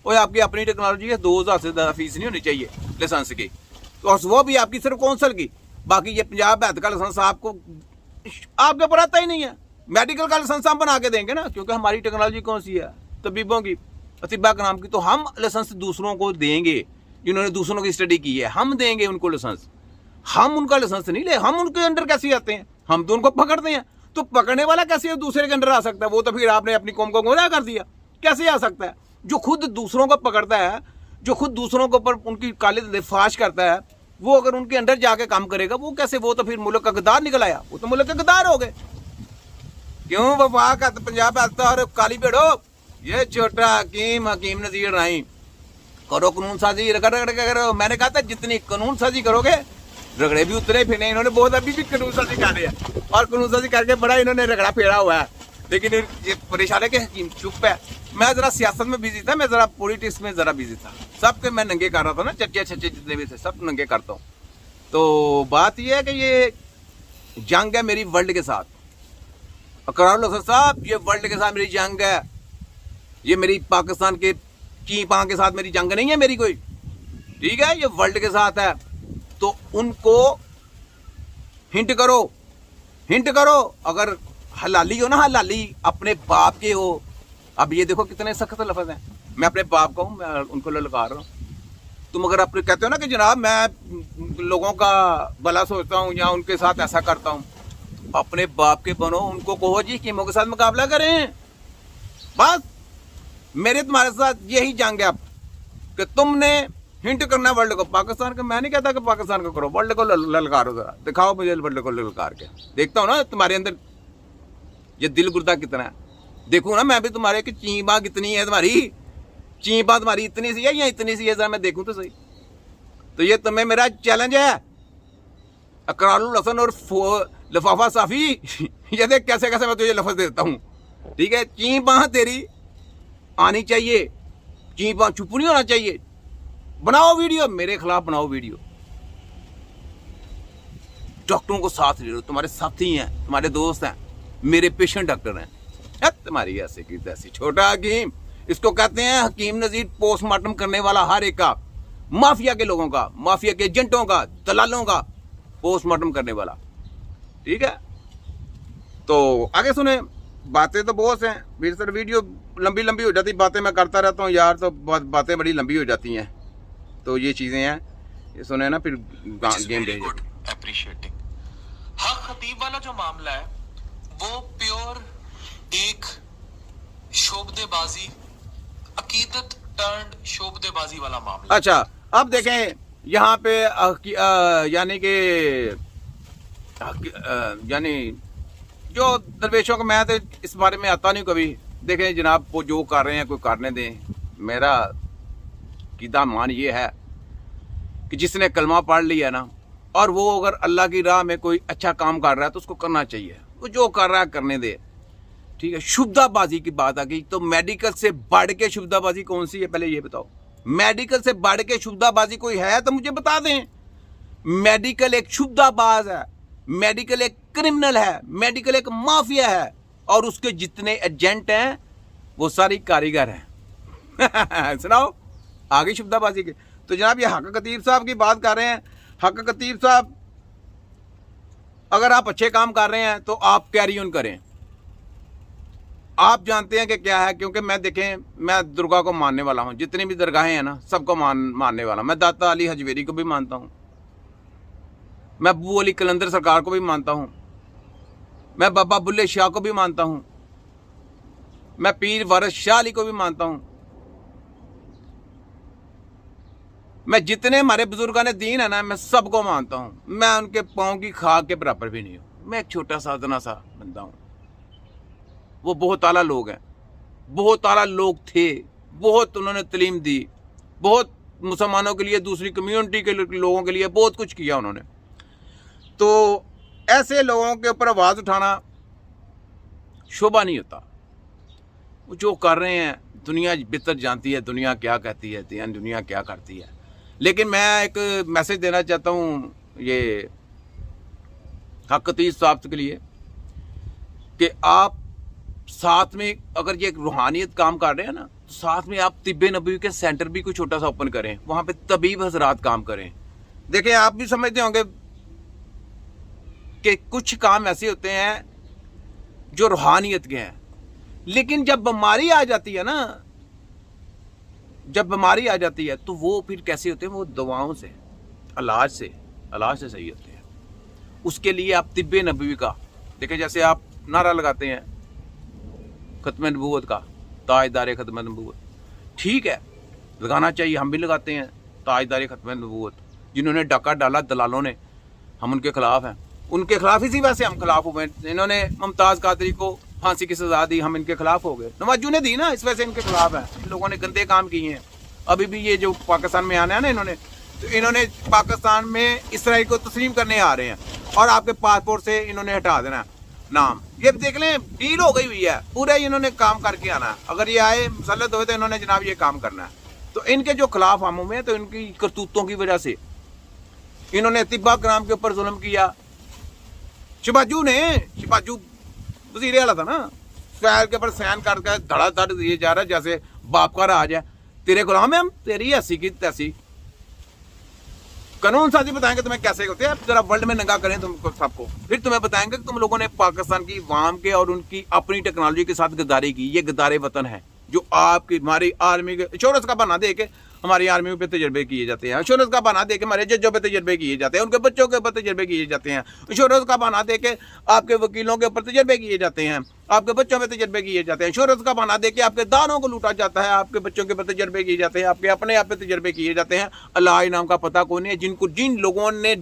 और आपकी अपनी टेक्नोलॉजी है, 2000 से ज़्यादा फीस नहीं होनी चाहिए लाइसेंस की, तो वो भी आपकी सिर्फ कौंसल की। बाकी ये पंजाब हेल्थ का लाइसेंस आपको आपके ऊपर आता ही नहीं है। मेडिकल का लाइसेंस हम बना के देंगे ना, क्योंकि हमारी टेक्नोलॉजी कौन सी है, तबीबों की, अतिबा के नाम की। तो हम लाइसेंस दूसरों को देंगे, जिन्होंने दूसरों की स्टडी की है, हम देंगे उनको लाइसेंस। हम उनका लाइसेंस नहीं ले, हम उनके अंडर कैसे आते हैं? हम तो उनको पकड़ते हैं। तो पकड़ने वाला कैसे दूसरे के अंडर आ सकता है? वो तो फिर आपने अपनी कौम को गुमराह कर दिया। कैसे आ सकता है? जो खुद दूसरों को पकड़ता है, जो खुद दूसरों के ऊपर उनकी काले फाश करता है, वो अगर उनके अंडर जाके काम करेगा, वो कैसे? वो तो फिर मुल्क का गद्दार निकल आया, वो तो मुल्क के गद्दार हो गए। क्यों वफा का पंजाब आता और काली भेड़ो, ये छोटा हकीम हकीम नजीर नहीं करो, कानून साजी रगड़ करो। मैंने कहा था जितनी कानून साजी करोगे, रगड़े भी उतरे फिर इन्होंने बहुत अभी भी कानून साजी कर रहे हैं, और कानून साजी करके बड़ा इन्होंने रगड़ा फेरा हुआ है। लेकिन ये परेशान है कि हकीम चुप है। मैं जरा सियासत में बिजी था, मैं जरा पॉलिटिक्स में जरा बिजी था, सबके मैं नंगे कर रहा था ना, चच्चे छच्चे जितने भी थे सब नंगे करता हूँ। तो बात यह है कि ये जंग है मेरी वर्ल्ड के साथ। अकरार साहब, ये वर्ल्ड के साथ मेरी जंग है, ये मेरी पाकिस्तान के चीपां के साथ मेरी जंग नहीं है मेरी कोई, ठीक है? ये वर्ल्ड के साथ है। तो उनको हिंट करो। अगर हलाली हो ना, हलाली अपने बाप के हो। अब ये देखो कितने सख्त लफ्ज हैं। मैं अपने बाप का हूं, मैं उनको ललकार रहा हूं। तुम अगर अपने कहते हो ना कि जनाब मैं लोगों का भला सोचता हूं या उनके साथ ऐसा करता हूं, अपने बाप के बनो, उनको कहो जी कीमों के साथ मुकाबला करें। बस मेरे तुम्हारे साथ यही जंग है अब, कि तुमने हिंट करना वर्ल्ड को। पाकिस्तान का मैं नहीं कहता कि पाकिस्तान को करो, वर्ल्ड को ललकारो, जरा दिखाओ मुझे वर्ल्ड को ललकार के। देखता हूं ना तुम्हारे अंदर ये दिल गुर्दा कितना है, देखूं ना मैं भी तुम्हारे कि चींबा कितनी है, तुम्हारी चींबा तुम्हारी इतनी सी है या इतनी सी है, जरा मैं देखूं तो सही। तो ये तुम्हें मेरा चैलेंज है, अकरारुल हसन और लिफाफा साफी, ये देख कैसे कैसे मैं तुझे लफ्ज देता हूं, ठीक है? चींबा तेरी आनी चाहिए, चींबा चुप नहीं होना चाहिए। बनाओ वीडियो, मेरे खिलाफ बनाओ वीडियो, डॉक्टरों को साथ ले लो, तुम्हारे साथी हैं, तुम्हारे दोस्त हैं, मेरे पेशेंट डॉक्टर हैं। तुम्हारी ऐसे की तैसी छोटा हकीम, इसको कहते हैं हकीम नजीर पोस्टमार्टम करने वाला हर एक का, माफिया के लोगों का, माफिया के एजेंटों का, दलालों का पोस्टमार्टम करने वाला, ठीक है? तो आगे सुने, बातें तो बहुत हैं, फिर सर वीडियो लंबी लंबी हो जाती, बातें मैं करता रहता हूँ यार, तो बातें बड़ी लंबी हो जाती हैं। तो ये चीजें हैं, ये सुने ना, फिर गेम दे एप्रिशिएटिंग। हाँ, खतीब वाला जो मामला है वो प्योर एक शोबदेबाजी, अकीदत टर्न्ड शोबदेबाजी वाला मामला। अच्छा, अब देखें यहाँ पे यानी कि यानी जो दरवेशों को, मैं तो इस बारे में आता नहीं कभी। देखें जनाब, वो जो कर रहे हैं कोई करने दें। मेरा कीदा मान ये है कि जिसने कलमा पढ़ लिया ना, और वो अगर अल्लाह की राह में कोई अच्छा काम कर रहा है तो उसको करना चाहिए, वो जो कर रहा है करने दे, ठीक है? शुभदाबाजी की बात आ गई, तो मेडिकल से बढ़ के शुभदाबाजी कौन सी है, पहले ये बताओ। मेडिकल से बढ़ के शुभदाबाजी कोई है तो मुझे बता दें। मेडिकल एक शुभदाबाज है, मेडिकल एक क्रिमिनल है, मेडिकल एक माफिया है, और उसके जितने एजेंट हैं वो सारी कारीगर हैं। सुनाओ आगे शुभदाबाजी के। तो जनाब ये हक खतीब साहब की बात कर रहे हैं। हक खतीब साहब, अगर आप अच्छे काम कर रहे हैं तो आप कैरी ऑन करें। आप जानते हैं कि क्या है, क्योंकि मैं देखें, मैं दुर्गा को मानने वाला हूं, जितनी भी दरगाहें हैं ना सबको मानने वाला। मैं दाता अली हजवेरी को भी मानता हूं, मैं अबू अली कलंदर सरकार को भी मानता हूं, मैं बाबा बुल्ले शाह को भी मानता हूं, मैं पीर वारिस शाह अली को भी मानता हूं। मैं जितने हमारे बुजुर्गान ने दीन है ना, मैं सबको मानता हूं। मैं उनके पाँव की खाक के बराबर भी नहीं हूं। मैं एक छोटा सा अदना सा बंदा हूं। वो बहुत आला लोग हैं, बहुत आला लोग थे, बहुत उन्होंने तालीम दी, बहुत मुसलमानों के लिए, दूसरी कम्युनिटी के लोगों के लिए बहुत कुछ किया उन्होंने। तो ऐसे लोगों के ऊपर आवाज़ उठाना शोभा नहीं होता। वो जो कर रहे हैं दुनिया बेहतर जानती है, दुनिया क्या कहती है, दुनिया क्या करती है। लेकिन मैं एक मैसेज देना चाहता हूँ ये हक खतीब साहब के लिए कि आप साथ में अगर ये रूहानियत काम कर रहे हैं ना, तो साथ में आप तिब्बे नबवी के सेंटर भी कोई छोटा सा ओपन करें, वहां पे तबीब हजरात काम करें। देखें, आप भी समझते होंगे कि कुछ काम ऐसे होते हैं जो रूहानियत के हैं, लेकिन जब बीमारी आ जाती है ना, जब बीमारी आ जाती है तो वो फिर कैसे होते हैं, वो दवाओं से, इलाज से सही होते हैं। उसके लिए आप तिब्बे नबवी का देखें, जैसे आप नारा लगाते हैं खत्म नबूवत का, ताजदार खत्म नबूवत, ठीक है, लगाना चाहिए, हम भी लगाते हैं ताजदार खत्म नबूवत। जिन्होंने डाका डाला दलालों ने, हम उनके खिलाफ हैं, उनके खिलाफ इसी वजह से हम खिलाफ हुए। इन्होंने मुमताज़ कादरी को फांसी की सजा दी, हम इनके खिलाफ हो गए। नवाजू ने दी ना, इस वजह से इनके खिलाफ है। इन लोगों ने गंदे काम किए हैं। अभी भी ये जो पाकिस्तान में आना है ना, इन्होंने पाकिस्तान में इसराइल को तस्लीम करने आ रहे हैं और आपके पासपोर्ट से इन्होंने हटा देना नाम। ये देख लें, डील हो गई हुई है, पूरे इन्होंने काम करके आना है। अगर ये आए मुसल्लत हुए तो इन्होंने जनाब ये काम करना है। तो इनके जो खिलाफ हम हुए हैं, तो इनकी करतूतों की वजह से इन्होंने तिब्बा कराम के ऊपर जुल्म किया। शिबाजू वजीर आला था ना, फैल के ऊपर सैन करके धड़ाधड़ दिए जा रहा है जैसे बाप का राज है। तेरे गुलाम है हम, तेरी ऐसी की तैसी। कानून साजी बताएंगे तुम्हें कैसे होते हैं, जरा वर्ल्ड में नंगा करें तुमको सबको, फिर तुम्हें बताएंगे कि तुम लोगों ने पाकिस्तान की वाम के और उनकी अपनी टेक्नोलॉजी के साथ गद्दारी की। ये गद्दारे वतन है जो आपकी हमारी आर्मी के इंश्योरेंस का बहाना दे के हमारी आर्मी पे तजर्बे किए जाते हैं, इंश्योरेंस का बहाना दे के हमारे जजों पे तजर्बे किए जाते हैं, उनके बच्चों के ऊपर तजर्बे किए जाते हैं, इंश्योरेंस का बहाना दे के आपके वकीलों के ऊपर तजर्बे किए जाते हैं, आपके बच्चों पे तजर्बे किए जाते हैं, इंश्योरेंस का बहाना दे के आपके दानों को लूटा जाता है, आपके बच्चों के ऊपर तजर्बे किए जाते हैं, आपके अपने आप पे तजर्बे किए जाते हैं। अल्लाह नाम का पता कौन है, जिन लोगों ने